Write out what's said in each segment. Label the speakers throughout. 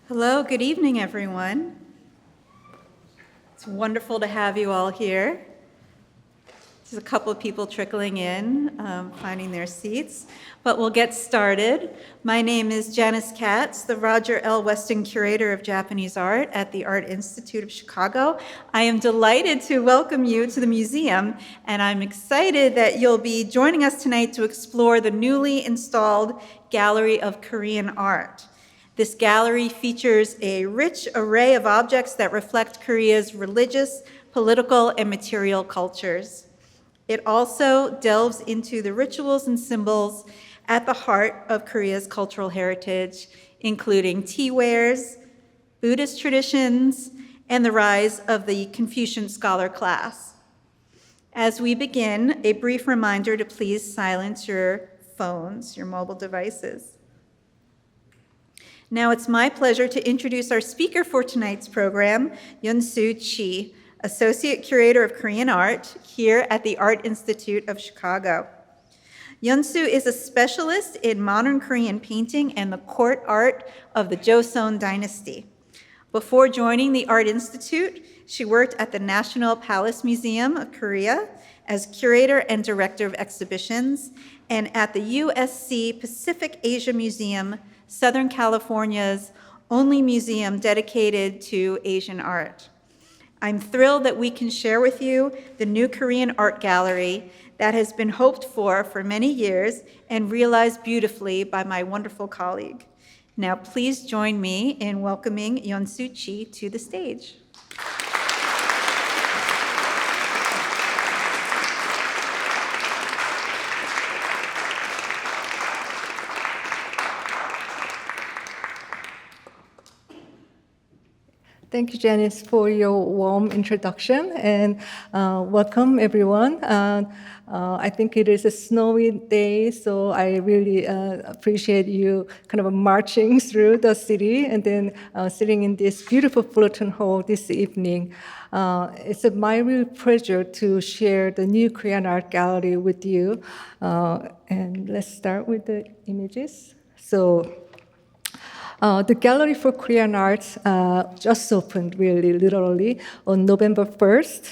Speaker 1: Hello, good evening, everyone. It's wonderful to have you all here. There's a couple of people trickling in, finding their seats, but we'll get started. My name is Janice Katz, the Roger L. Weston Curator of Japanese Art at the Art Institute of Chicago. I am delighted to welcome you to the museum, and I'm excited that you'll be joining us tonight to explore the newly installed Gallery of Korean Art. This gallery features a rich array of objects that reflect Korea's religious, political, and material cultures. It also delves into the rituals and symbols at the heart of Korea's cultural heritage, including tea wares, Buddhist traditions, and the rise of the Confucian scholar class. As we begin, a brief reminder to please silence your phones, your mobile devices. Now it's my pleasure to introduce our speaker for tonight's program, Yeonsoo Chee, Associate Curator of Korean Art here at the Art Institute of Chicago. Yeonsoo is a specialist in modern Korean painting and the court art of the Joseon dynasty. Before joining the Art Institute, she worked at the National Palace Museum of Korea as curator and director of exhibitions, and at the USC Pacific Asia Museum, Southern California's only museum dedicated to Asian art. I'm thrilled that we can share with you the new Korean art gallery that has been hoped for many years and realized beautifully by my wonderful colleague. Now, please join me in welcoming Yeonsoo Chee to the stage.
Speaker 2: Thank you, Janice, for your warm introduction, and welcome, everyone. I think it is a snowy day, so I really appreciate you kind of marching through the city and then sitting in this beautiful Fullerton Hall this evening. It's my real pleasure to share the new Korean Art Gallery with you. And let's start with the images. The Gallery for Korean Art just opened, really, literally, on November 1st.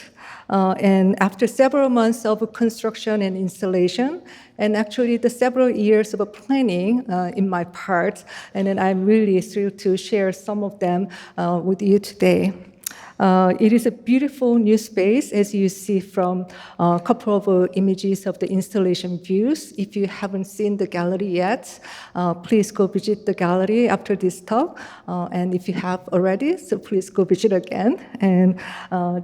Speaker 2: And after several months of construction and installation, and actually the several years of planning in my part, and then I'm really thrilled to share some of them with you today. It is a beautiful new space, as you see from a couple of images of the installation views. If you haven't seen the gallery yet, please go visit the gallery after this talk. And if you have already, so please go visit again. And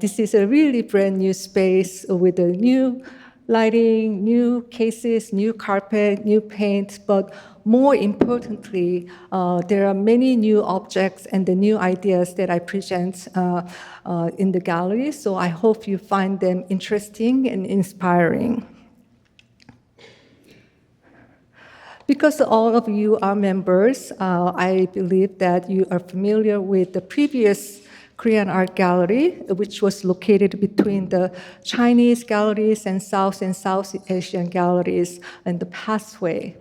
Speaker 2: this is a really brand new space with a new lighting, new cases, new carpet, new paint, but more importantly, there are many new objects and the new ideas that I present in the gallery, so I hope you find them interesting and inspiring. Because all of you are members, I believe that you are familiar with the previous Korean Art Gallery, which was located between the Chinese galleries and South Asian galleries and the pathway.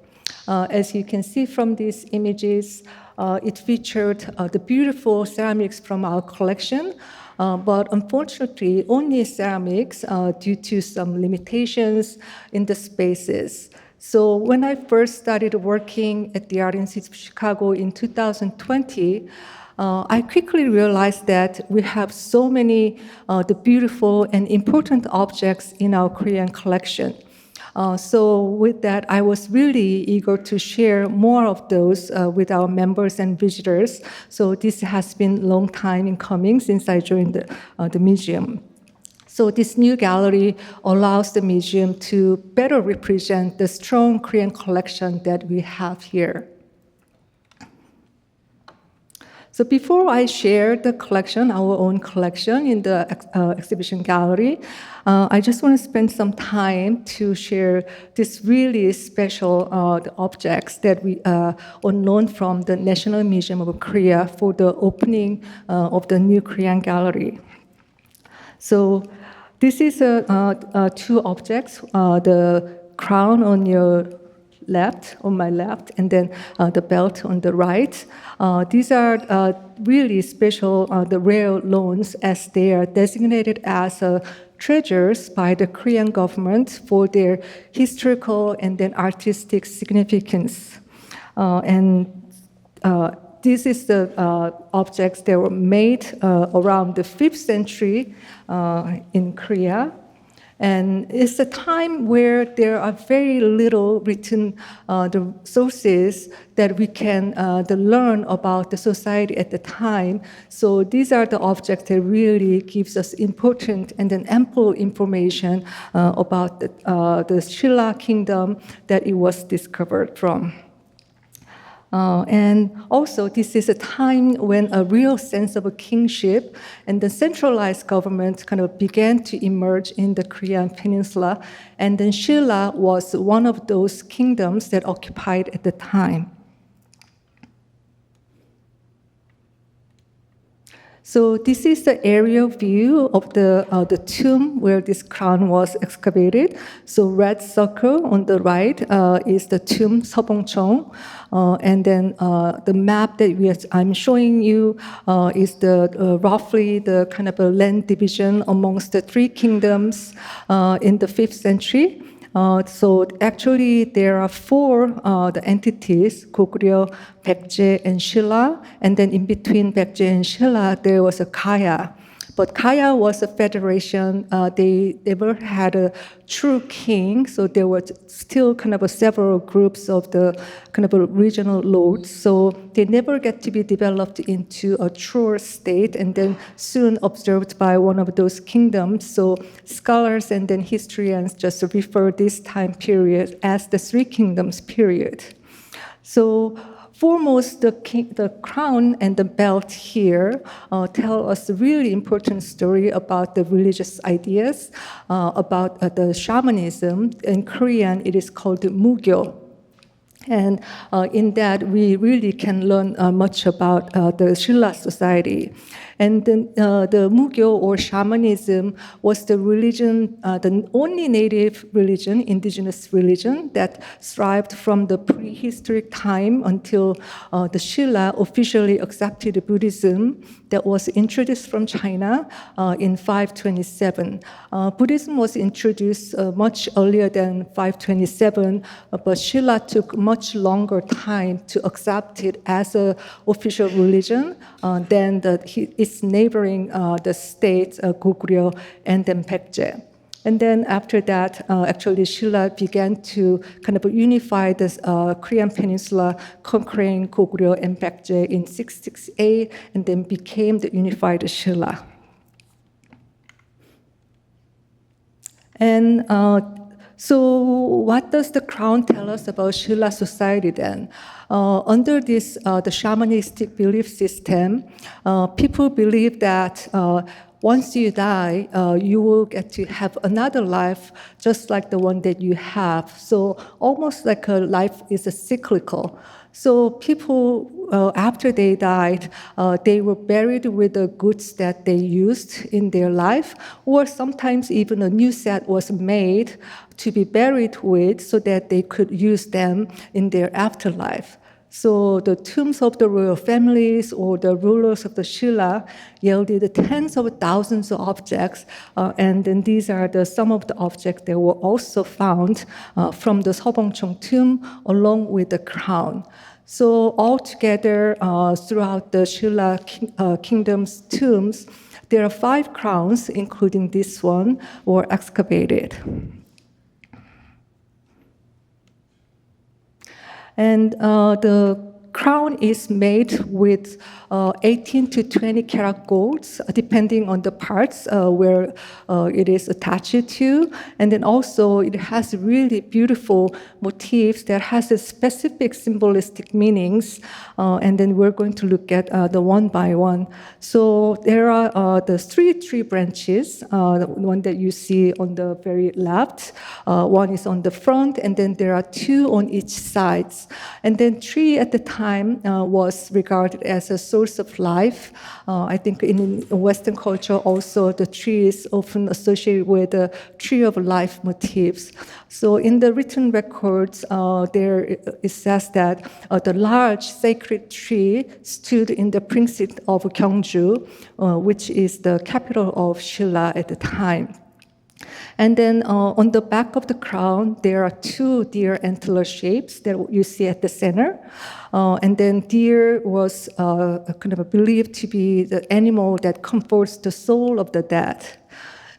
Speaker 2: As you can see from these images, it featured the beautiful ceramics from our collection, but unfortunately only ceramics due to some limitations in the spaces. So when I first started working at the Art Institute of Chicago in 2020, I quickly realized that we have so many the beautiful and important objects in our Korean collection. So with that, I was really eager to share more of those with our members and visitors. So this has been a long time in coming since I joined the museum. So this new gallery allows the museum to better represent the strong Korean collection that we have here. So before I share the collection, our own collection in the exhibition gallery, I just want to spend some time to share this really special objects that we unknown from the National Museum of Korea for the opening of the new Korean gallery. So this is two objects, the crown on your left, on my left, and then the belt on the right. These are really special, the rare loans, as they are designated as treasures by the Korean government for their historical and then artistic significance. This is the objects that were made around the 5th century in Korea. And it's a time where there are very little written the sources that we can learn about the society at the time. So these are the objects that really gives us important and then ample information about the Silla kingdom that it was discovered from. And also, this is a time when a real sense of a kingship and the centralized government kind of began to emerge in the Korean peninsula. And then Silla was one of those kingdoms that occupied at the time. So this is the aerial view of the tomb where this crown was excavated. So red circle on the right is the tomb Seobongcheong, and then the map that I'm showing you is the roughly the kind of a land division amongst the 3 kingdoms in the 5th century. So actually, there are 4 the entities: Goguryeo, Baekje, and Silla. And then in between Baekje and Silla, there was a Kaya. But Kaya was a federation. They never had a true king, so there were still kind of several groups of the kind of regional lords. So they never get to be developed into a truer state, and then soon observed by one of those kingdoms. So scholars and then historians just refer this time period as the 3 kingdoms period. So foremost, the crown and the belt here tell us a really important story about the religious ideas, about the shamanism. In Korean, it is called Mugyo. And in that, we really can learn much about the Silla society. And then, the Mugyo or shamanism was the religion, the only native religion, indigenous religion that thrived from the prehistoric time until the Silla officially accepted Buddhism that was introduced from China in 527. Buddhism was introduced much earlier than 527, but Silla took much longer time to accept it as an official religion than its neighboring the states, Goguryeo and then Baekje. And then after that, actually Silla began to kind of unify the Korean peninsula, conquering Goguryeo and Baekje in 668, and then became the unified Silla. And so what does the crown tell us about Silla society then? Under this, the shamanistic belief system, people believe that once you die, you will get to have another life just like the one that you have. So almost like a life is a cyclical. So people, after they died, they were buried with the goods that they used in their life, or sometimes even a new set was made to be buried with so that they could use them in their afterlife. So the tombs of the royal families or the rulers of the Silla yielded tens of thousands of objects, and then these are some of the objects that were also found from the Seobongcheong tomb along with the crown. So altogether, throughout the Silla kingdom's tombs, there are 5 crowns, including this one, were excavated. And the crown is made with 18 to 20 karat golds, depending on the parts where it is attached to. And then also it has really beautiful motifs that has a specific symbolistic meanings. And then we're going to look at the one by one. So there are the 3 tree branches, the one that you see on the very left. One is on the front, and then there are 2 on each side. And then 3 at the time time was regarded as a source of life. I think in Western culture also the tree is often associated with the tree of life motifs. So in the written records, it says that the large sacred tree stood in the precinct of Gyeongju, which is the capital of Silla at the time. And then on the back of the crown, there are two deer antler shapes that you see at the center. And then deer was kind of believed to be the animal that comforts the soul of the dead.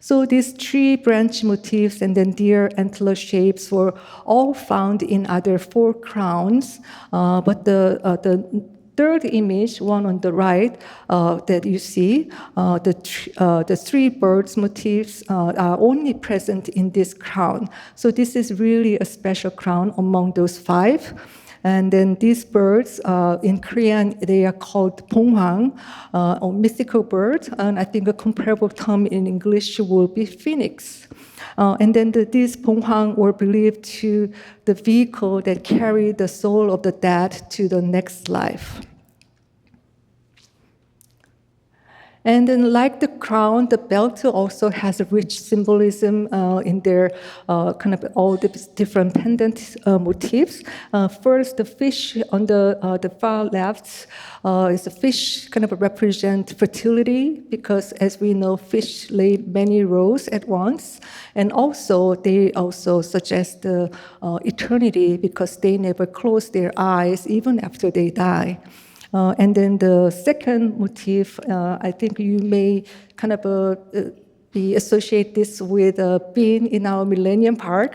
Speaker 2: So these tree branch motifs and then deer antler shapes were all found in other 4 crowns, but the third image, one on the right, that you see, the 3 birds motifs are only present in this crown. So this is really a special crown among those 5. And then these birds, in Korean, they are called 봉황, or mythical birds. And I think a comparable term in English would be phoenix. And then these 봉황 were believed to the vehicle that carried the soul of the dead to the next life. And then like the crown, the belt also has a rich symbolism in their kind of all the different pendant motifs. First, the fish on the far left is a fish kind of represent fertility because as we know, fish lay many rows at once. And also, they also suggest the eternity because they never close their eyes even after they die. And then the second motif, I think you may kind of associate this with being in our Millennium Park.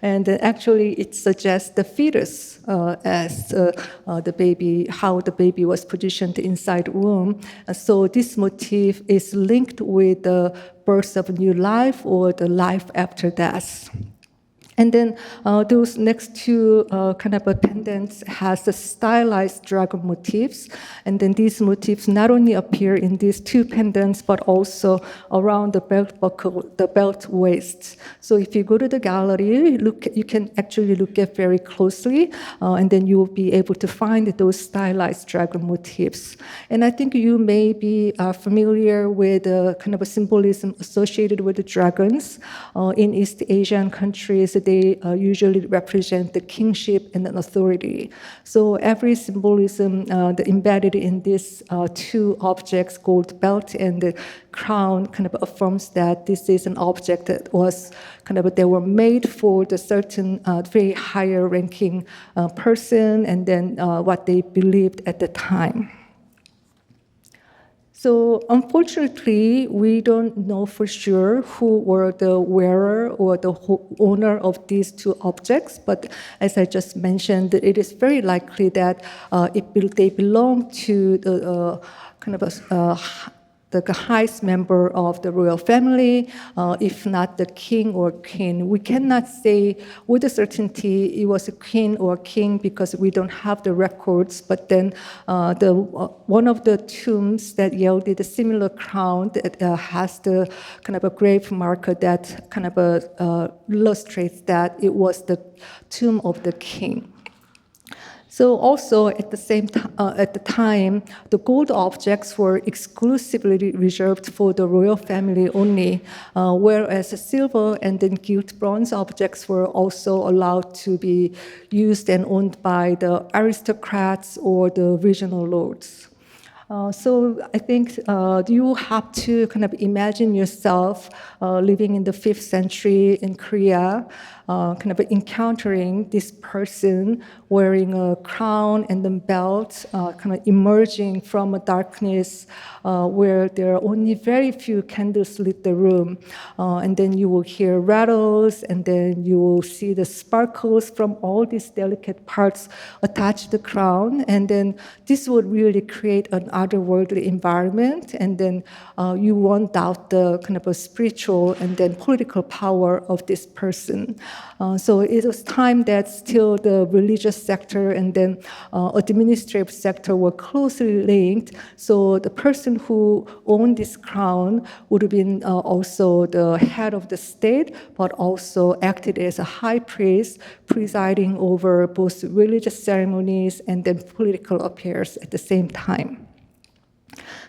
Speaker 2: And actually it suggests the fetus as the baby, how the baby was positioned inside the womb. So this motif is linked with the birth of new life or the life after death. And then those next 2 kind of pendants has the stylized dragon motifs. And then these motifs not only appear in these 2 pendants, but also around the belt buckle, the belt waist. So if you go to the gallery, you can actually look at very closely, and then you will be able to find those stylized dragon motifs. And I think you may be familiar with kind of a symbolism associated with the dragons. In East Asian countries, they usually represent the kingship and an authority. So every symbolism embedded in these 2 objects, gold belt and the crown, kind of affirms that this is an object that was kind of, they were made for the certain very higher ranking person and then what they believed at the time. So unfortunately, we don't know for sure who were the wearer or the owner of these 2 objects, but as I just mentioned, it is very likely that they belong to the kind of the highest member of the royal family, if not the king or queen. We cannot say with a certainty it was a queen or king because we don't have the records, but then one of the tombs that yielded a similar crown that has the kind of a grave marker that kind of illustrates that it was the tomb of the king. So also at the time, the gold objects were exclusively reserved for the royal family only, whereas the silver and then gilt bronze objects were also allowed to be used and owned by the aristocrats or the regional lords. So I think you have to kind of imagine yourself living in the 5th century in Korea, kind of encountering this person wearing a crown and then belt, kind of emerging from a darkness where there are only very few candles lit the room. And then you will hear rattles, and then you will see the sparkles from all these delicate parts attached to the crown. And then this would really create an otherworldly environment. And then you won't doubt the kind of a spiritual and then political power of this person. So it was time that still the religious sector and then administrative sector were closely linked. So the person who owned this crown would have been also the head of the state, but also acted as a high priest, presiding over both religious ceremonies and then political affairs at the same time.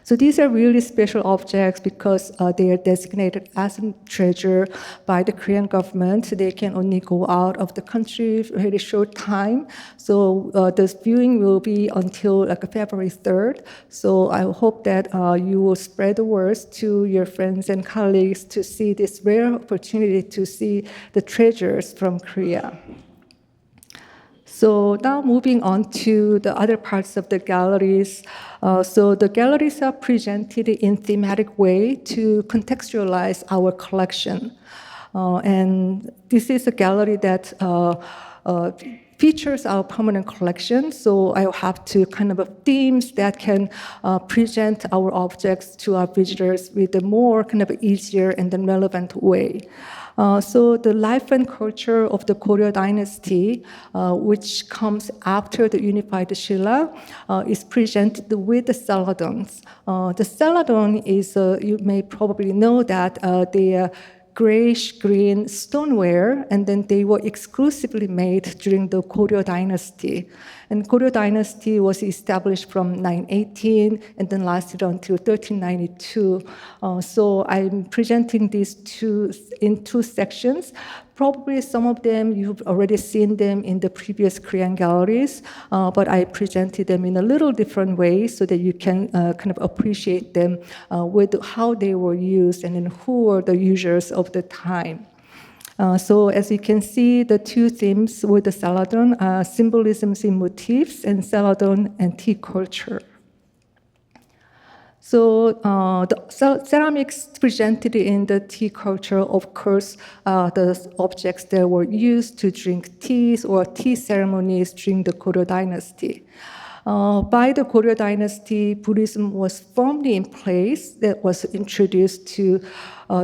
Speaker 2: So these are really special objects because they are designated as a treasure by the Korean government. They can only go out of the country for a very short time. So this viewing will be until like February 3rd. So I hope that you will spread the word to your friends and colleagues to see this rare opportunity to see the treasures from Korea. So now moving on to the other parts of the galleries. So the galleries are presented in thematic way to contextualize our collection. And this is a gallery that features our permanent collection. So I have to kind of themes that can present our objects to our visitors with a more kind of easier and then relevant way. So the life and culture of the Goryeo dynasty, which comes after the unified Silla, is presented with the Celadons. The Celadon is, you may probably know that they are grayish-green stoneware, and then they were exclusively made during the Goryeo dynasty. And Goryeo dynasty was established from 918 and then lasted until 1392. So I'm presenting these in two sections. Probably some of them, you've already seen them in the previous Korean galleries, but I presented them in a little different way so that you can kind of appreciate them with how they were used and then who were the users of the time. So as you can see, the two themes with the Celadon are symbolism in motifs and Celadon and tea culture. So the ceramics presented in the tea culture, of course, the objects that were used to drink teas or tea ceremonies during the Goryeo dynasty. By the Goryeo dynasty, Buddhism was firmly in place. That was introduced to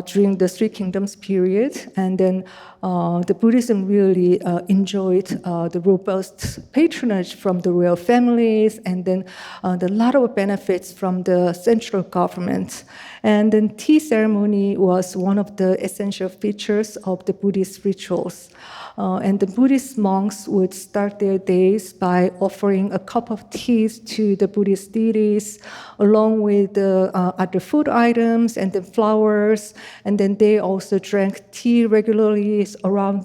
Speaker 2: during the Three Kingdoms period, and then the Buddhism really enjoyed the robust patronage from the royal families, and then a lot of benefits from the central government. And then tea ceremony was one of the essential features of the Buddhist rituals. And the Buddhist monks would start their days by offering a cup of tea to the Buddhist deities, along with the other food items and the flowers. And then they also drank tea regularly throughout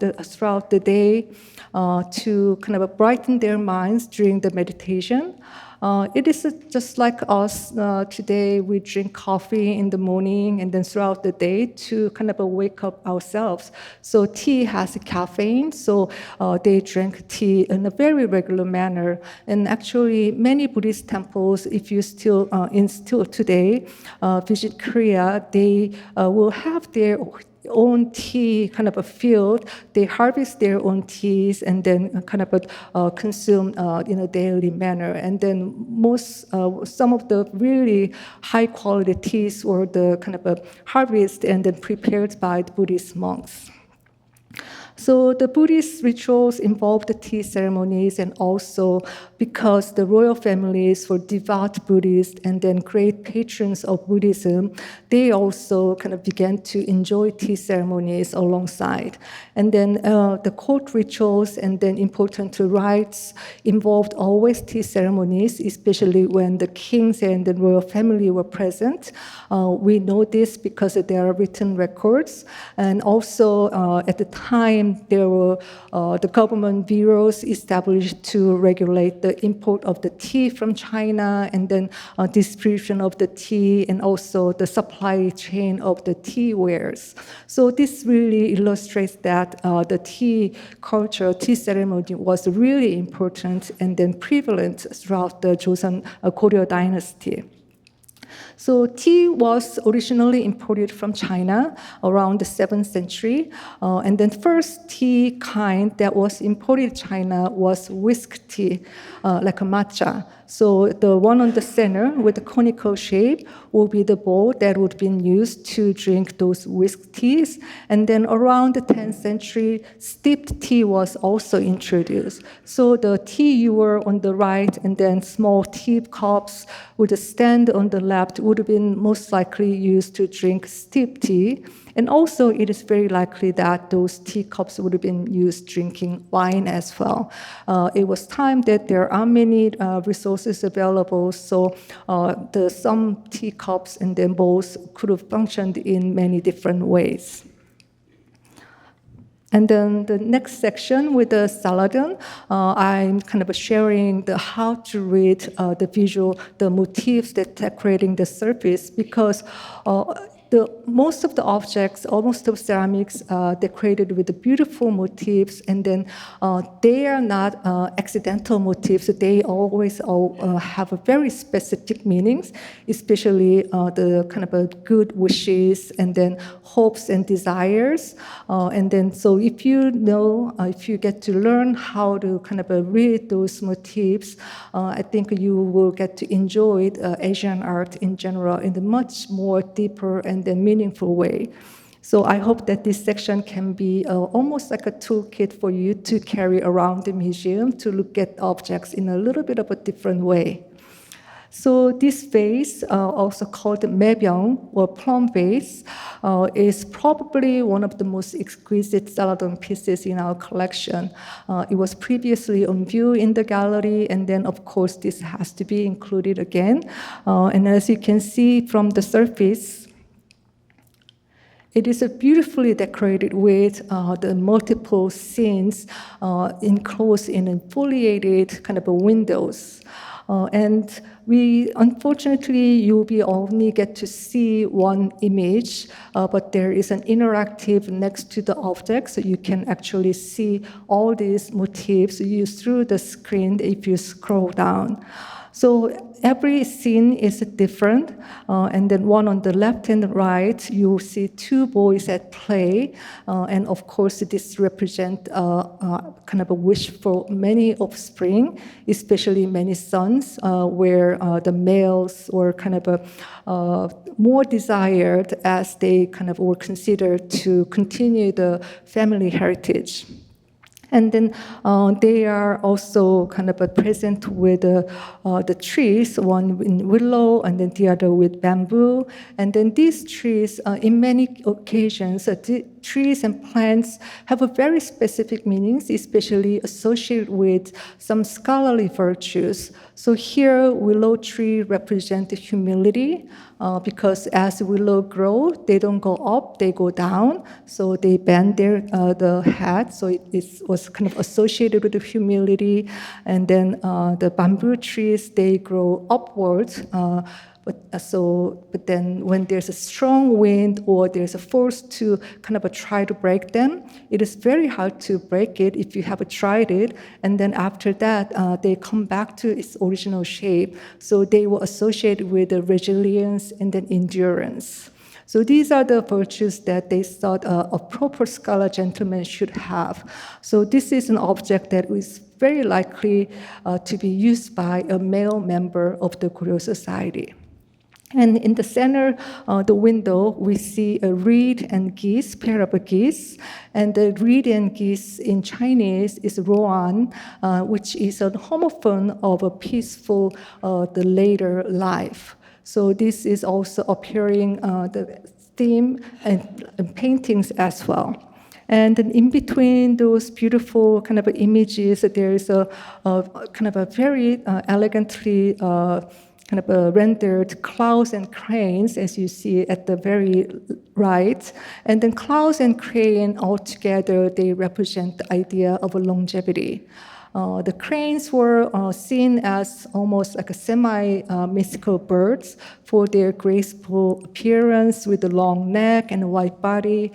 Speaker 2: the day to kind of brighten their minds during the meditation. It is just like us today. We drink coffee in the morning and then throughout the day to kind of wake up ourselves. So tea has caffeine, so they drink tea in a very regular manner. And actually, many Buddhist temples, if you still today visit Korea, they will have their own tea kind of a field. They harvest their own teas and then kind of consume in a daily manner. And then some of the really high quality teas were the kind of harvest and then prepared by the Buddhist monks. So the Buddhist rituals involved the tea ceremonies, and also because the royal families were devout Buddhists and then great patrons of Buddhism, they also kind of began to enjoy tea ceremonies alongside. And then the court rituals and then important rites involved always tea ceremonies, especially when the kings and the royal family were present. We know this because there are written records, and also at the time there were the government bureaus established to regulate the import of the tea from China and then distribution of the tea and also the supply chain of the tea wares. So this really illustrates that the tea culture, tea ceremony was really important and then prevalent throughout the Joseon Goryeo dynasty. So tea was originally imported from China around the 7th century. And then first tea kind that was imported to China was whisk tea, like a matcha. So the one on the center with the conical shape will be the bowl that would be used to drink those whisk teas. And then around the 10th century, steeped tea was also introduced. So the tea ewer on the right and then small tea cups with a stand on the left would have been most likely used to drink steeped tea. And also, it is very likely that those teacups would have been used drinking wine as well. It was time that there are many resources available, so some teacups and then bowls could have functioned in many different ways. And then the next section with the Celadon, I'm kind of sharing how to read the visual, the motifs that decorating the surface, because most of the objects, almost of ceramics, decorated with the beautiful motifs, and then they are not accidental motifs. They always have a very specific meanings, especially the kind of a good wishes and then hopes and desires. And then so if you know, if you get to learn how to kind of read those motifs, I think you will get to enjoy Asian art in general in a much more deeper and then meaningful way. So I hope that this section can be almost like a toolkit for you to carry around the museum to look at objects in a little bit of a different way. So this vase, also called maebyong or plum vase, is probably one of the most exquisite Celadon pieces in our collection. It was previously on view in the gallery, and then of course this has to be included again. And as you can see from the surface, it is beautifully decorated with the multiple scenes enclosed in foliated kind of windows. And unfortunately, you will only get to see one image, but there is an interactive next to the object, so you can actually see all these motifs used through the screen if you scroll down. So every scene is different, and then one on the left and right, you see two boys at play, and of course this represents kind of a wish for many offspring, especially many sons, where the males were kind of more desired as they kind of were considered to continue the family heritage. And then they are also kind of present with the trees, one in willow and then the other with bamboo. And then these trees, in many occasions, trees and plants have a very specific meanings, especially associated with some scholarly virtues. So here, willow tree represent humility, because as willow grow, they don't go up, they go down. So they bend their the head. So it was kind of associated with the humility. And then the bamboo trees, they grow upwards. But then when there's a strong wind or there's a force to kind of try to break them, it is very hard to break it if you have tried it. And then after that, they come back to its original shape. So they were associated with the resilience and then endurance. So these are the virtues that they thought a proper scholar gentleman should have. So this is an object that is very likely to be used by a male member of the Goryeo society. And in the center, the window, we see a reed and geese, pair of geese. And the reed and geese in Chinese is roan, which is a homophone of a peaceful, the later life. So this is also appearing the theme and paintings as well. And then in between those beautiful kind of images, there is a kind of a very elegantly kind of rendered clouds and cranes, as you see at the very right. And then clouds and crane all together, they represent the idea of a longevity. The cranes were seen as almost like a semi-mythical birds for their graceful appearance with a long neck and a wide body.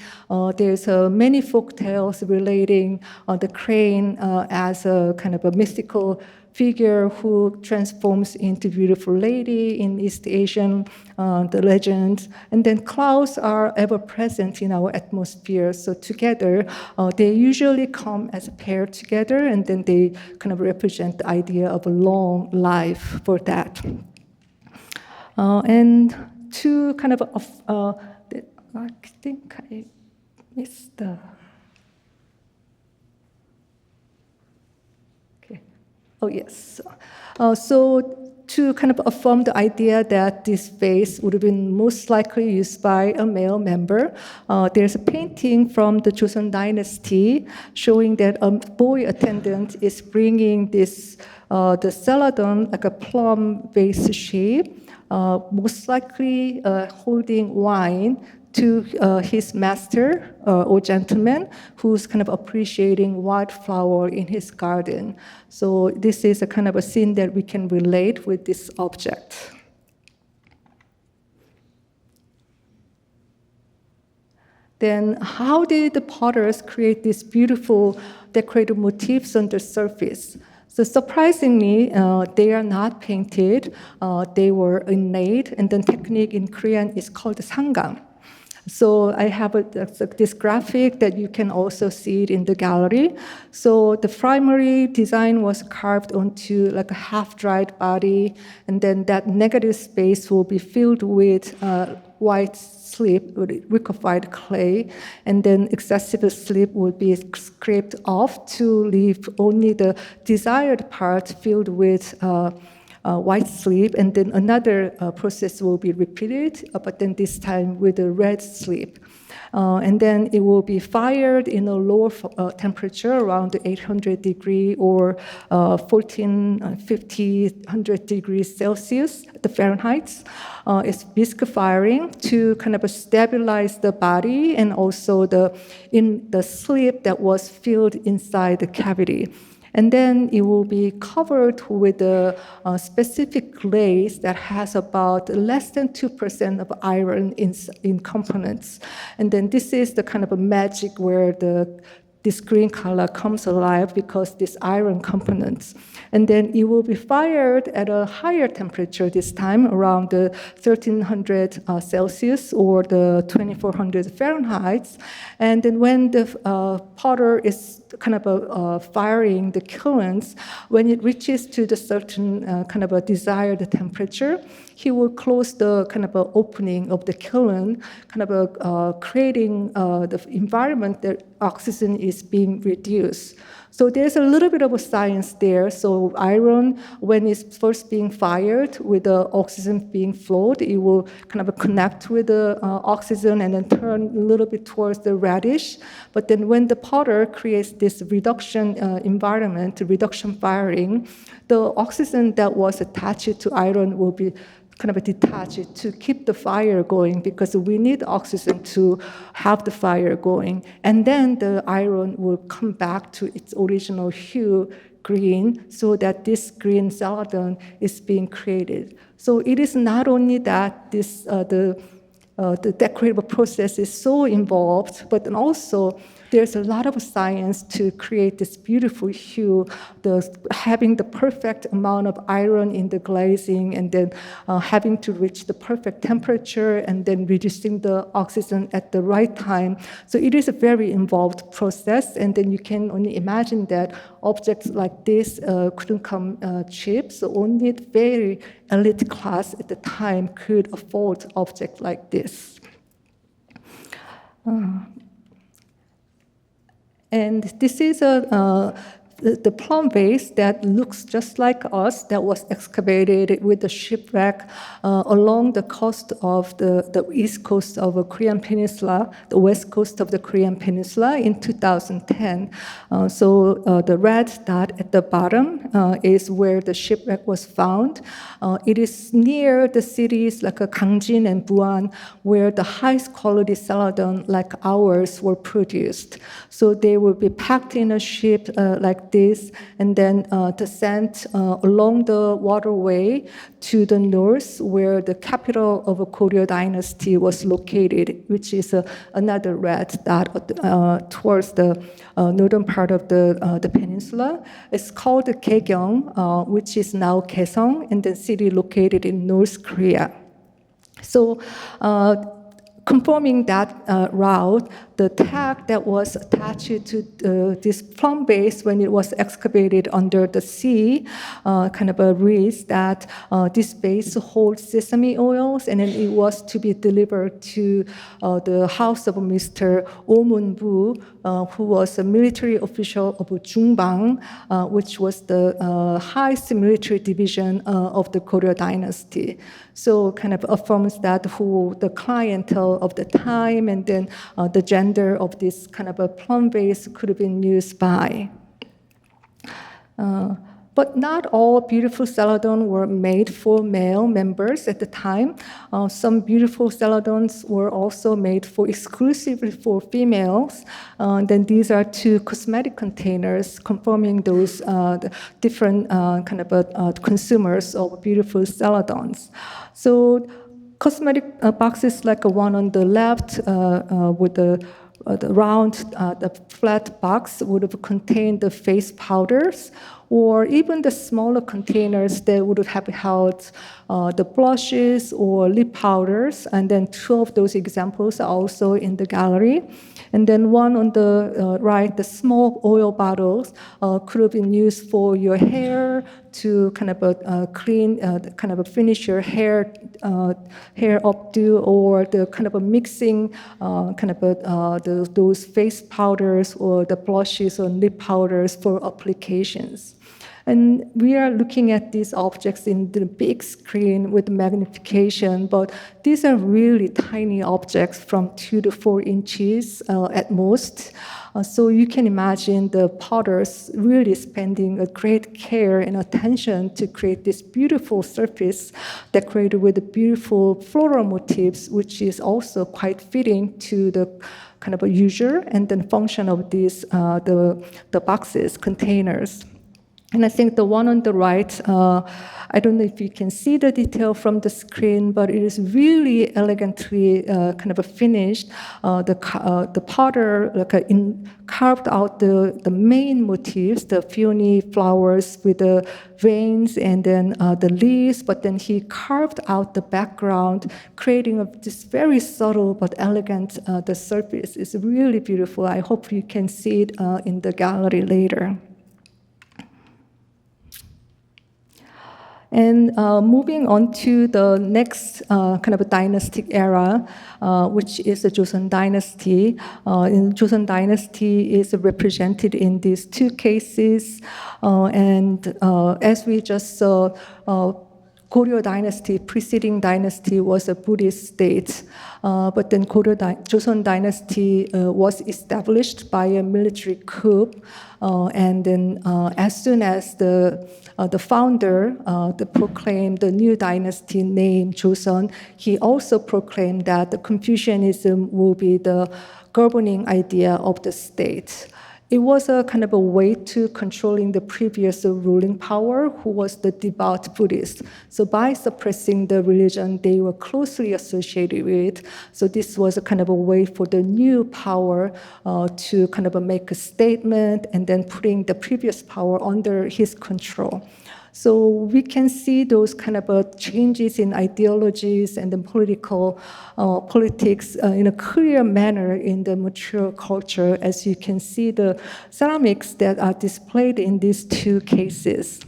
Speaker 2: There's many folk tales relating the crane as a kind of a mythical figure who transforms into beautiful lady in East Asian, the legends. And then clouds are ever present in our atmosphere. So together, they usually come as a pair together, and then they kind of represent the idea of a long life for that. And to kind of, I think I missed the. Oh, yes. So to kind of affirm the idea that this vase would have been most likely used by a male member, there's a painting from the Joseon dynasty showing that a boy attendant is bringing this, the Celadon, like a plum vase shape, most likely holding wine to his master or gentleman who's kind of appreciating wildflower in his garden. So this is a kind of a scene that we can relate with this object. Then how did the potters create these beautiful decorative motifs on the surface? So surprisingly, they are not painted. They were inlaid, and the technique in Korean is called sangang. So I have this graphic that you can also see it in the gallery. So the primary design was carved onto like a half-dried body, and then that negative space will be filled with white slip, liquefied clay, and then excessive slip would be scraped off to leave only the desired part filled with white slip, and then another process will be repeated, but then this time with a red slip. And then it will be fired in a lower temperature around 800 degrees or 1,450 degrees Celsius, the Fahrenheit. It's bisque firing to kind of stabilize the body and also the slip that was filled inside the cavity. And then it will be covered with a specific glaze that has about less than 2% of iron in components. And then this is the kind of a magic where this green color comes alive because this iron components. And then it will be fired at a higher temperature this time, around the 1300 Celsius or the 2400 Fahrenheit. And then when the potter is kind of firing the kilns, when it reaches to the certain kind of a desired temperature, he will close the kind of opening of the kiln, kind of creating the environment that oxygen is being reduced. So there's a little bit of a science there. So iron, when it's first being fired with the oxygen being flowed, it will kind of connect with the oxygen and then turn a little bit towards the reddish. But then when the potter creates this reduction environment, reduction firing, the oxygen that was attached to iron will be kind of detached to keep the fire going, because we need oxygen to have the fire going. And then the iron will come back to its original hue, green, so that this green Celadon is being created. So it is not only that the decorative process is so involved, but then also there's a lot of science to create this beautiful hue, having the perfect amount of iron in the glazing, and then having to reach the perfect temperature, and then reducing the oxygen at the right time. So it is a very involved process, and then you can only imagine that objects like this couldn't come cheap, so only the very elite class at the time could afford objects like this. And this is the plum vase that looks just like us, that was excavated with the shipwreck along the coast of the east coast of the Korean Peninsula, the west coast of the Korean Peninsula in 2010. So the red dot at the bottom is where the shipwreck was found. It is near the cities like Gangjin and Busan, where the highest quality Celadon like ours were produced. So they will be packed in a ship like this, and then descend along the waterway to the north, where the capital of a Goryeo dynasty was located, which is another red dot towards the northern part of the peninsula. It's called Gaegyeong, which is now Kaesong, and the city located in North Korea. So, conforming that route, the tag that was attached to this plum base when it was excavated under the sea kind of reads that this base holds sesame oils, and then it was to be delivered to the house of Mr. Oh Moon-bu, who was a military official of Jungbang, which was the highest military division of the Goryeo dynasty. So kind of affirms that who the clientele of the time, and then the gender of this kind of a plum vase could have been used by. But not all beautiful Celadon were made for male members at the time. Some beautiful Celadons were also made for exclusively for females. Then these are two cosmetic containers confirming those different kind of consumers of beautiful Celadons. So cosmetic boxes like the one on the left with the round, the flat box would have contained the face powders, or even the smaller containers that would have held the blushes or lip powders. And then two of those examples are also in the gallery. And then one on the right, the small oil bottles could have been used for your hair to kind of clean, kind of finish your hair updo, or the kind of a mixing kind of those face powders or the blushes or lip powders for applications. And we are looking at these objects in the big screen with magnification, but these are really tiny objects from 2 to 4 inches at most. So you can imagine the potters really spending a great care and attention to create this beautiful surface decorated with beautiful floral motifs, which is also quite fitting to the kind of a user and then function of these the boxes, containers. And I think the one on the right, I don't know if you can see the detail from the screen, but it is really elegantly kind of finished. The potter carved out the main motifs, the peony flowers with the veins and then the leaves, but then he carved out the background, creating this very subtle but elegant the surface. It's really beautiful. I hope you can see it in the gallery later. And moving on to the next kind of a dynastic era, which is the Joseon dynasty. In Joseon dynasty is represented in these two cases. And as we just saw, Goryeo dynasty, preceding dynasty, was a Buddhist state. But then Joseon dynasty was established by a military coup. And then as soon as the founder proclaimed the new dynasty name Joseon, he also proclaimed that the Confucianism will be the governing idea of the state. It was a kind of a way to controlling the previous ruling power, who was the devout Buddhist. So by suppressing the religion they were closely associated with, so this was a kind of a way for the new power to kind of make a statement and then putting the previous power under his control. So we can see those kind of changes in ideologies and the politics in a clear manner in the mature culture, as you can see the ceramics that are displayed in these two cases.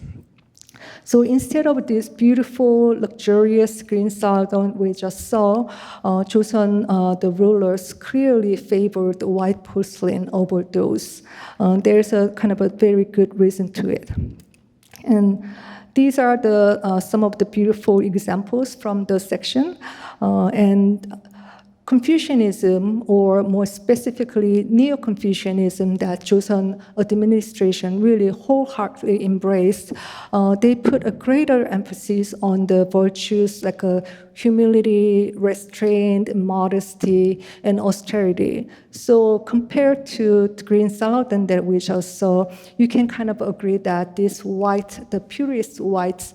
Speaker 2: So instead of this beautiful, luxurious green Celadon we just saw, Joseon, the rulers clearly favored white porcelain over those. There's a kind of a very good reason to it. And these are some of the beautiful examples from the section. And Confucianism, or more specifically Neo-Confucianism that Joseon administration really wholeheartedly embraced, they put a greater emphasis on the virtues like humility, restraint, modesty, and austerity. So compared to the green Celadon that we just saw, you can kind of agree that this white, the purest white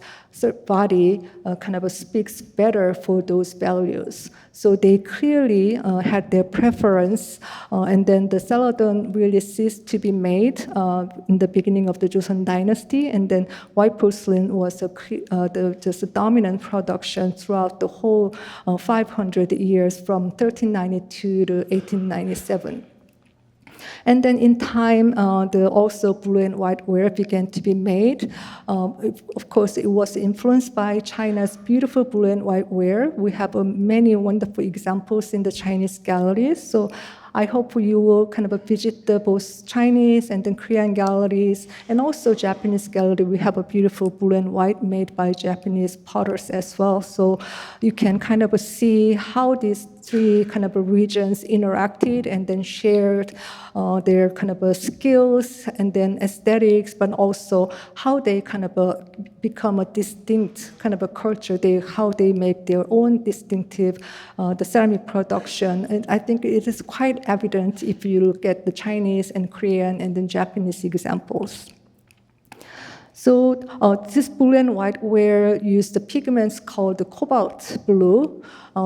Speaker 2: body kind of speaks better for those values. So they clearly had their preference, and then the Celadon really ceased to be made in the beginning of the Joseon dynasty, and then white porcelain was just a dominant production throughout the whole 500 years from 1392 to 1897. And then in time, also blue and white ware began to be made. Of course, it was influenced by China's beautiful blue and white ware. We have many wonderful examples in the Chinese galleries. So I hope you will kind of visit both Chinese and then Korean galleries, and also Japanese gallery. We have a beautiful blue and white made by Japanese potters as well. So you can kind of see how these three kind of regions interacted and then shared their kind of skills and then aesthetics, but also how they kind of become a distinct kind of a culture, how they make their own distinctive the ceramic production. And I think it is quite evident if you look at the Chinese and Korean and then Japanese examples. So this blue and white ware used the pigments called the cobalt blue.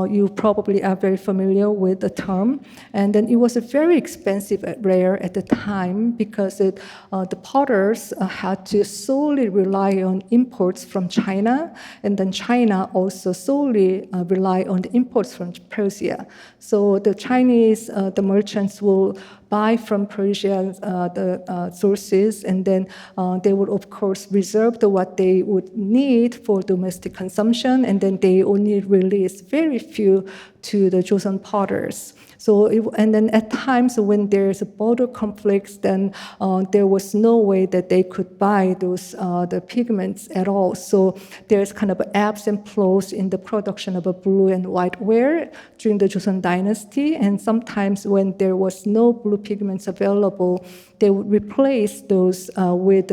Speaker 2: You probably are very familiar with the term. And then it was a very expensive rare at the time because the potters had to solely rely on imports from China, and then China also solely rely on the imports from Persia. So the Chinese, the merchants will buy from Persian the sources, and then they would of course reserve what they would need for domestic consumption, and then they only release very few to the Joseon potters. So, and then at times when there's a border conflicts, then there was no way that they could buy those the pigments at all. So there's kind of ebbs and flows in the production of a blue and white ware during the Joseon dynasty. And sometimes when there was no blue pigments available, they would replace those with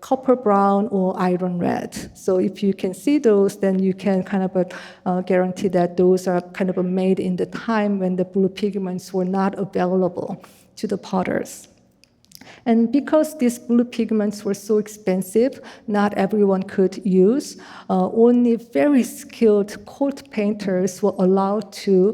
Speaker 2: copper brown or iron red. So if you can see those, then you can kind of guarantee that those are kind of made in the time when the blue pigments were not available to the potters. And because these blue pigments were so expensive, not everyone could use. Only very skilled coat painters were allowed to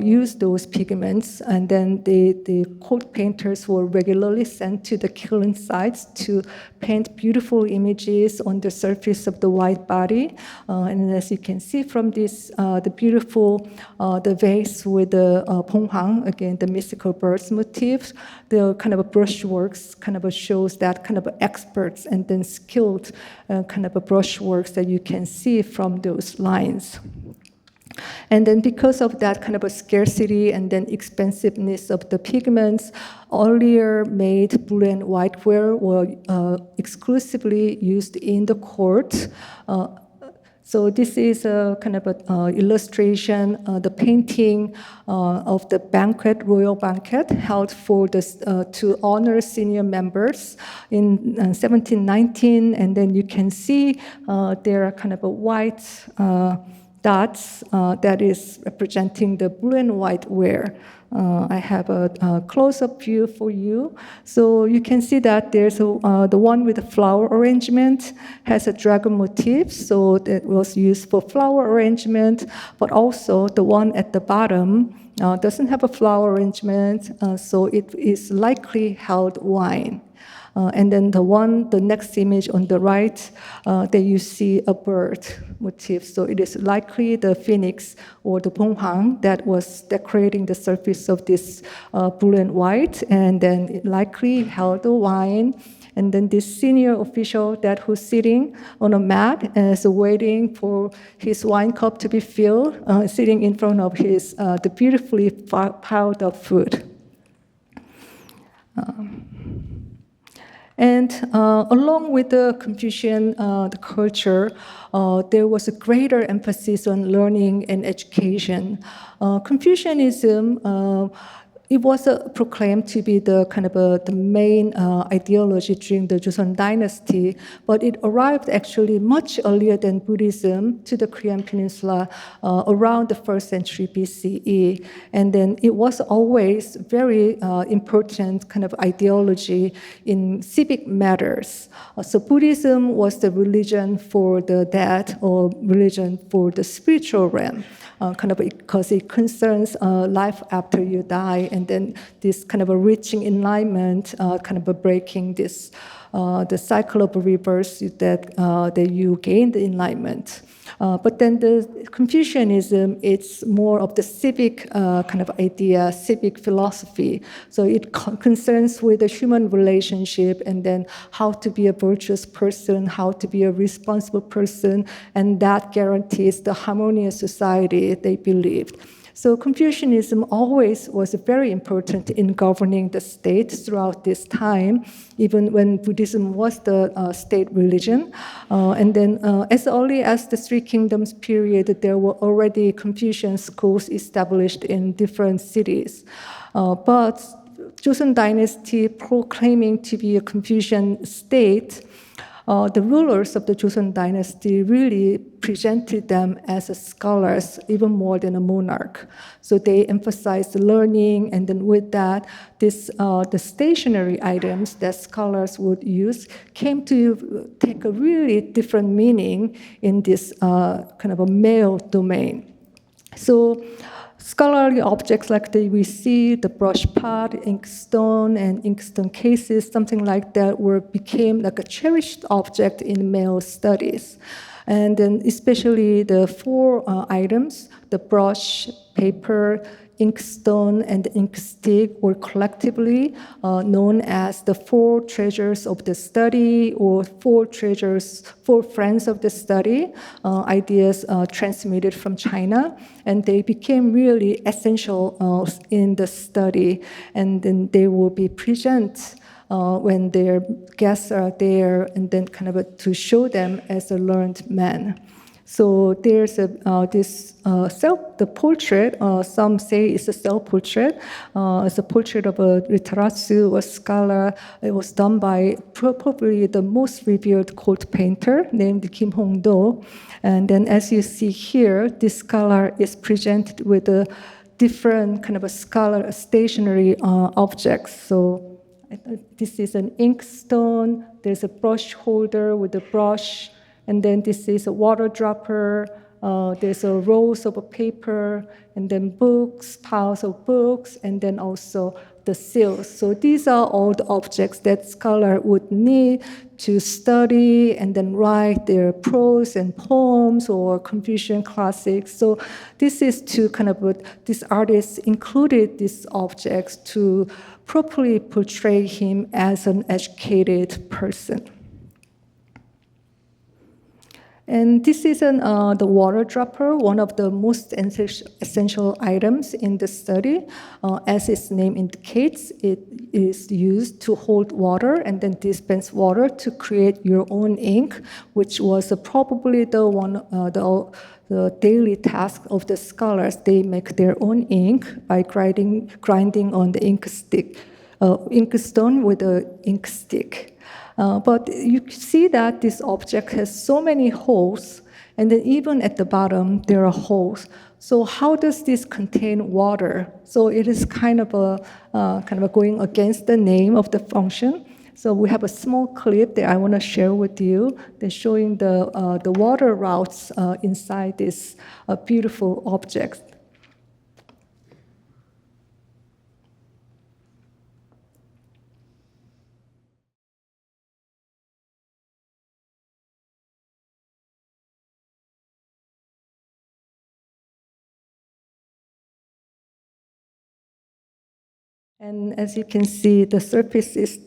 Speaker 2: use those pigments, and then the coat painters were regularly sent to the kiln sites to paint beautiful images on the surface of the white body. And as you can see from this, the beautiful the vase with the ponghang, again the mystical birds motifs, the kind of brushworks kind of shows that kind of experts and then skilled kind of brushworks that you can see from those lines. And then because of that kind of a scarcity and then expensiveness of the pigments, earlier made blue and white ware were exclusively used in the court. So this is a kind of an illustration, the painting of the royal banquet held for to honor senior members in 1719, and then you can see there are kind of a white dots that is representing the blue and white ware. I have a close-up view for you. So you can see that there's the one with the flower arrangement has a dragon motif, so that was used for flower arrangement, but also the one at the bottom doesn't have a flower arrangement, so it is likely held wine. And then the next image on the right, there you see a bird motif. So it is likely the phoenix or the ponghang that was decorating the surface of this blue and white, and then it likely held the wine. And then this senior official who's sitting on a mat is waiting for his wine cup to be filled, sitting in front of his the beautifully piled up food. And along with the Confucian the culture, there was a greater emphasis on learning and education. Confucianism, it was proclaimed to be the kind of the main ideology during the Joseon dynasty, but it arrived actually much earlier than Buddhism to the Korean peninsula around the 1st century BCE. And then it was always very important kind of ideology in civic matters. So Buddhism was the religion for the dead or religion for the spiritual realm. Kind of because it concerns life after you die, and then this kind of a reaching enlightenment, kind of a breaking this the cycle of rebirth that you gain the enlightenment. But then the Confucianism, it's more of the civic kind of idea, civic philosophy. So it concerns with the human relationship and then how to be a virtuous person, how to be a responsible person, and that guarantees the harmonious society they believed. So Confucianism always was very important in governing the state throughout this time, even when Buddhism was the state religion. And then as early as the Three Kingdoms period, there were already Confucian schools established in different cities. But Joseon dynasty proclaiming to be a Confucian state, the rulers of the Joseon dynasty really presented them as scholars, even more than a monarch. So they emphasized learning, and then with that, the stationary items that scholars would use came to take a really different meaning in this kind of a male domain. So scholarly objects like we see the brush pot, inkstone, and inkstone cases, something like that, became like a cherished object in male studies. And then especially the four items, the brush, paper, inkstone, and inkstick were collectively known as the four treasures of the study, or four friends of the study, ideas transmitted from China. And they became really essential in the study. And then they will be present when their guests are there, and then kind of to show them as a learned man. So there's the portrait. Some say it's a self-portrait. It's a portrait of a Ritaratsu, a scholar. It was done by probably the most revered court painter named Kim Hong-do. And then, as you see here, this scholar is presented with a different kind of a scholar stationary objects. So this is an inkstone. There's a brush holder with a brush. And then this is a water dropper, there's a rolls of a paper, and then books, piles of books, and then also the seals. So these are all the objects that scholar would need to study and then write their prose and poems or Confucian classics. So this is to kind of, this artist included these objects to properly portray him as an educated person. And this is the water dropper, one of the most essential items in the study. As its name indicates, it is used to hold water and then dispense water to create your own ink, which was probably the daily task of the scholars. They make their own ink by grinding on the inkstone with an ink stick. But you see that this object has so many holes, and then even at the bottom there are holes. So how does this contain water? So it is kind of going against the name of the function. So we have a small clip that I want to share with you. They're showing the water routes inside this beautiful object. And as you can see, the surface is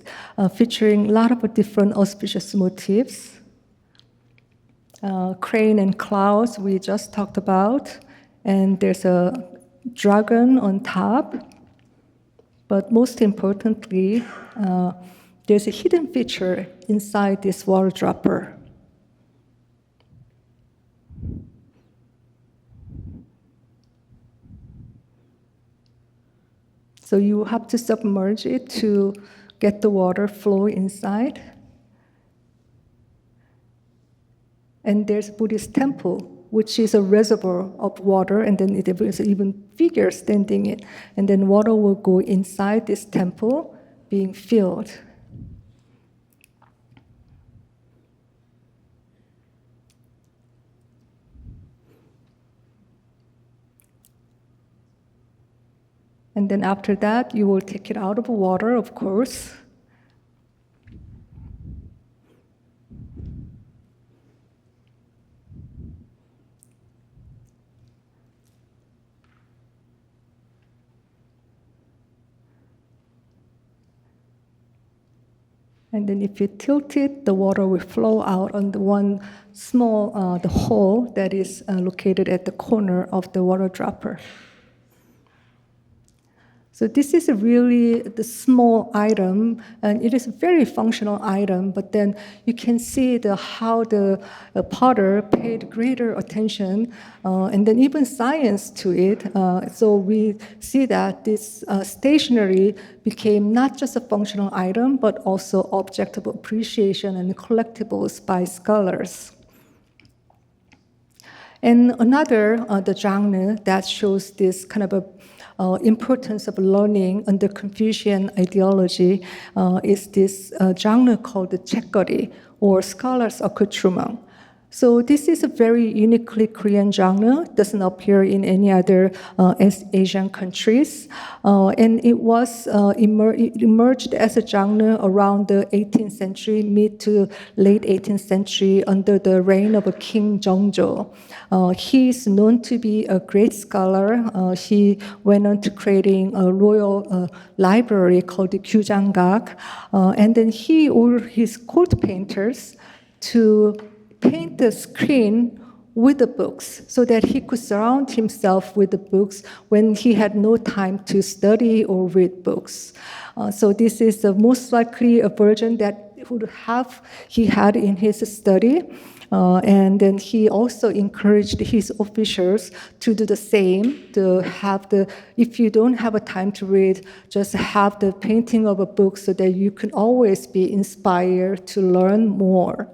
Speaker 2: featuring a lot of different auspicious motifs. Crane and clouds we just talked about. And there's a dragon on top. But most importantly, there's a hidden feature inside this water dropper. So you have to submerge it to get the water flow inside. And there's a Buddhist temple, which is a reservoir of water, and then there's even figure standing in. And then water will go inside this temple, being filled. And then after that, you will take it out of water, of course. And then if you tilt it, the water will flow out on the one small, the hole that is located at the corner of the water dropper. So this is really the small item, and it is a very functional item, but then you can see how the potter paid greater attention, and then even science to it. So we see that this stationery became not just a functional item, but also object of appreciation and collectibles by scholars. And another, the genre that shows this kind of a importance of learning under Confucian ideology is this genre called the chekkari, or scholar's accoutrement. So this is a very uniquely Korean genre. It doesn't appear in any other Asian countries. And it was it emerged as a genre around the 18th century, mid to late 18th century, under the reign of King Jeongjo. He is known to be a great scholar. He went on to creating a royal library called the Gyujanggak. And then he ordered his court painters to paint the screen with the books so that he could surround himself with the books when he had no time to study or read books. So this is most likely a version that he had in his study. And then he also encouraged his officials to do the same, to have if you don't have a time to read, just have the painting of a book so that you can always be inspired to learn more.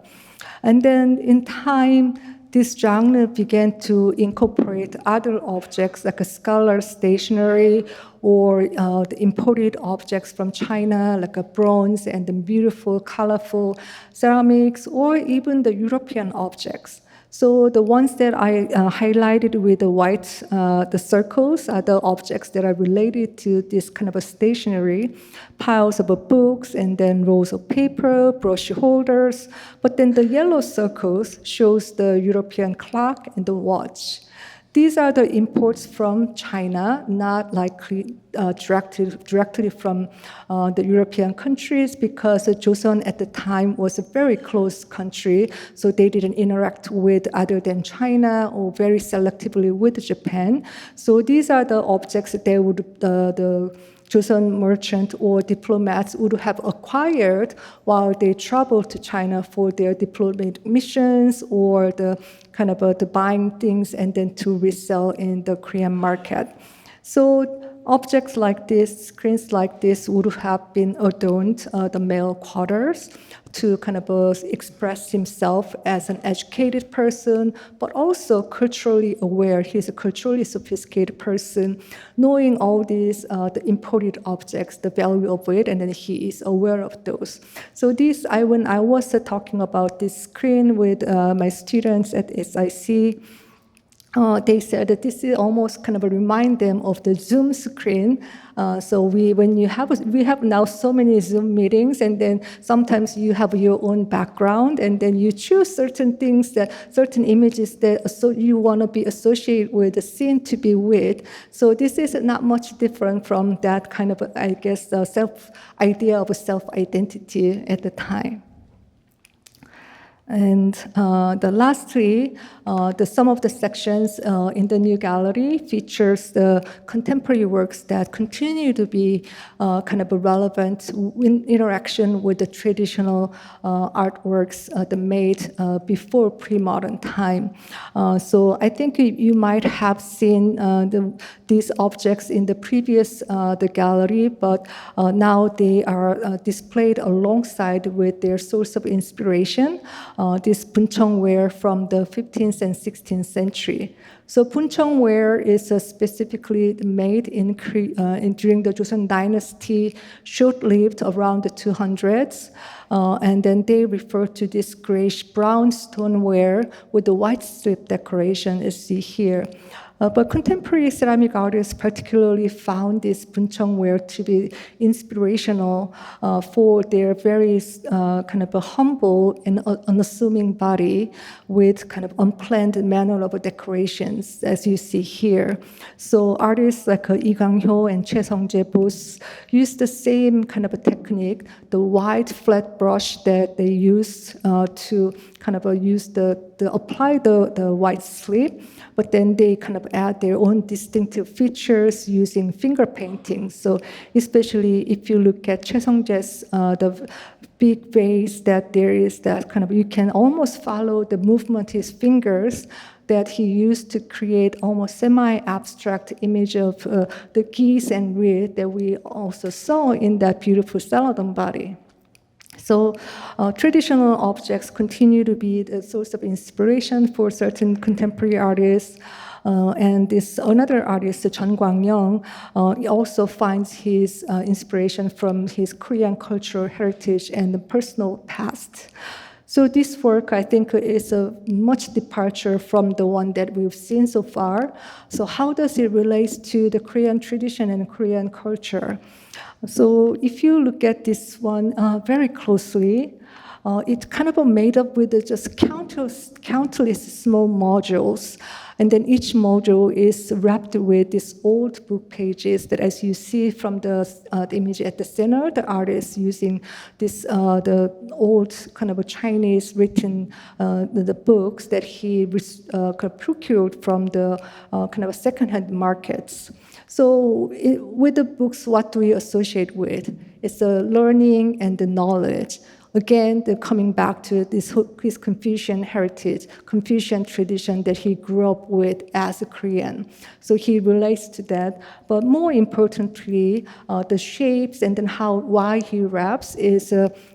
Speaker 2: And then in time, this genre began to incorporate other objects like a scholar's stationery or the imported objects from China, like a bronze and the beautiful, colorful ceramics, or even the European objects. So the ones that I highlighted with the white, the circles, are the objects that are related to this kind of a stationery, piles of books, and then rolls of paper, brush holders. But then the yellow circles shows the European clock and the watch. These are the imports from China, not likely directly from the European countries, because Joseon at the time was a very close country, so they didn't interact with other than China or very selectively with Japan. So these are the objects that the Joseon merchant or diplomats would have acquired while they traveled to China for their diplomatic missions or the kind of the buying things and then to resell in the Korean market. So objects like this, screens like this would have been adorned the male quarters to kind of express himself as an educated person, but also culturally aware. He's a culturally sophisticated person, knowing all these, the imported objects, the value of it, and then he is aware of those. So when I was talking about this screen with my students at SIC, they said that this is almost kind of remind them of the Zoom screen. So we have now so many Zoom meetings, and then sometimes you have your own background, and then you choose certain things certain images that you want to be associated with the scene to be with. So this is not much different from that kind of, I guess, idea of self-identity at the time. And the lastly, some of the sections in the new gallery features the contemporary works that continue to be kind of relevant in interaction with the traditional artworks that made before pre-modern time. So I think you might have seen these objects in the previous the gallery, but now they are displayed alongside with their source of inspiration. This buncheong ware from the 15th and 16th century. So buncheong ware is specifically made during the Joseon dynasty, short-lived around the 200s. And then they refer to this grayish-brown stoneware with the white strip decoration as you see here. But contemporary ceramic artists particularly found this buncheong ware to be inspirational for their very kind of a humble and unassuming body with kind of unplanned manner of decorations, as you see here. So artists like Lee Gang-hyo and Choi Sung-jae both use the same kind of a technique, the wide flat brush that they use to kind of apply the white slip, but then they kind of add their own distinctive features using finger painting. So especially if you look at Choi Sung-jae's the big vase, that there is that kind of, you can almost follow the movement of his fingers that he used to create almost semi-abstract image of the geese and reed that we also saw in that beautiful Celadon body. So traditional objects continue to be the source of inspiration for certain contemporary artists. And this another artist, Chun Kwang-young, also finds his inspiration from his Korean cultural heritage and the personal past. So this work, I think, is a much departure from the one that we've seen so far. So how does it relate to the Korean tradition and Korean culture? So if you look at this one very closely, it's kind of made up with just countless small modules. And then each module is wrapped with these old book pages that, as you see from the image at the center, the artist using this the old kind of a Chinese written the books that he procured from the kind of secondhand markets. So with the books, what do we associate with? It's the learning and the knowledge. Again, coming back to his Confucian heritage, Confucian tradition that he grew up with as a Korean. So he relates to that. But more importantly, the shapes and then why he wraps is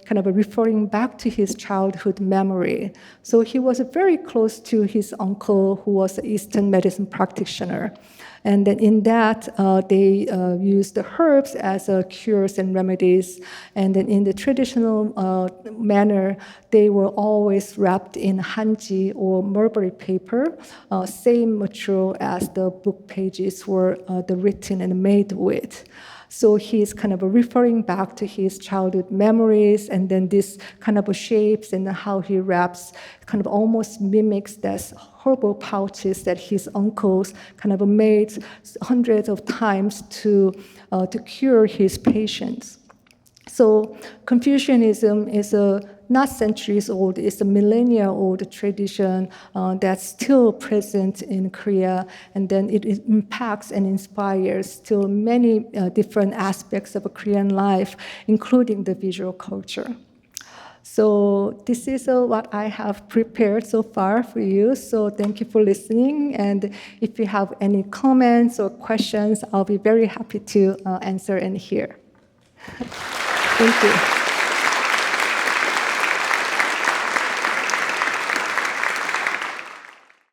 Speaker 2: kind of referring back to his childhood memory. So he was very close to his uncle, who was an Eastern medicine practitioner. And then in that, they use the herbs as cures and remedies. And then in the traditional manner, they were always wrapped in hanji or mulberry paper, same material as the book pages were written and made with. So he's kind of referring back to his childhood memories, and then this kind of shapes and how he wraps kind of almost mimics that herbal pouches that his uncles kind of made hundreds of times to cure his patients. So Confucianism is not centuries old, it's a millennia-old tradition that's still present in Korea, and then it impacts and inspires still many different aspects of Korean life, including the visual culture. So this is what I have prepared so far for you. So thank you for listening. And if you have any comments or questions, I'll be very happy to answer and hear. Thank you.